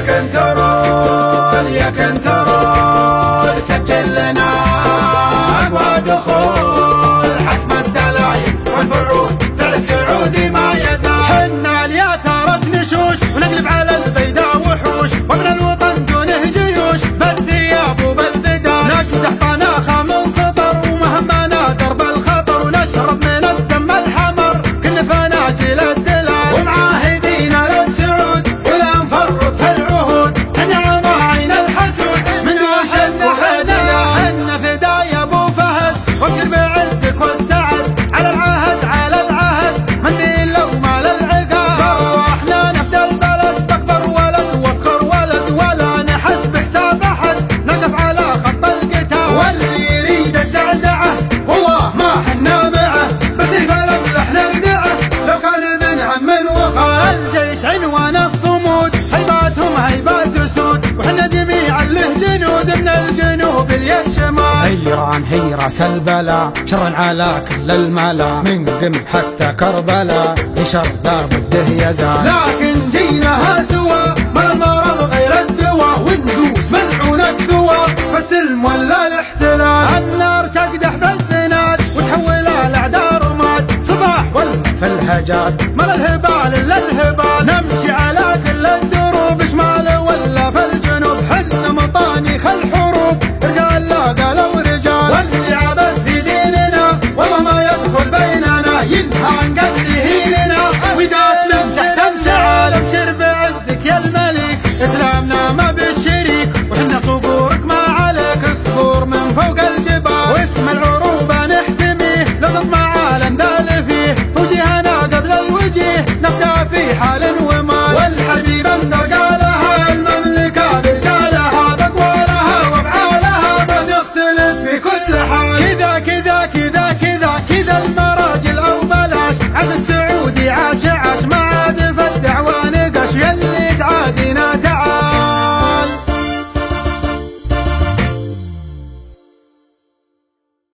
كنترول يا كنترول سجل لنا أقوى دخول حسب الدلايل والفعول فعل سعودي ما يزال. حنا الياثارة نشوش ونقلب على البيداء وحوش وابن الوطن دونه جيوش بالثياب وبالبدال نقدح طناخة من سطر ومهمنا درب الخطر ونشرب من الدم الحمر كل فناجل الدلال ومعاهدين للسعود ولا نفرط في العهود ننعم عين الحسود من حنا فدا يا ابو فهد وابشر بعزك والسعد على العهد على العهد من لو مال العقاب واحنا نفدى البلد بكبر ولد واصغر ولد ولا نحس بحساب احد نقف على خط القتال واللي يريد الزعزعه والله ما حنا معه بسيف الامزح نردعه لو كان من عم وخال الجيش عنوان الصمود هيباتهم هيبات اسود وحنا جميعا له جنود من الجنوب للشمال هيران هي راس البلا شرا على كل الملا من قم حتى كربلا لشر لا بده يزال لكن جيناها سوا ما المرض غير الدواء وندوس ملعون الدواء فالسلم ولا الاحتلال النار تقدح بالسناد وتحول الاعداء رماد صباح ولا في الهجات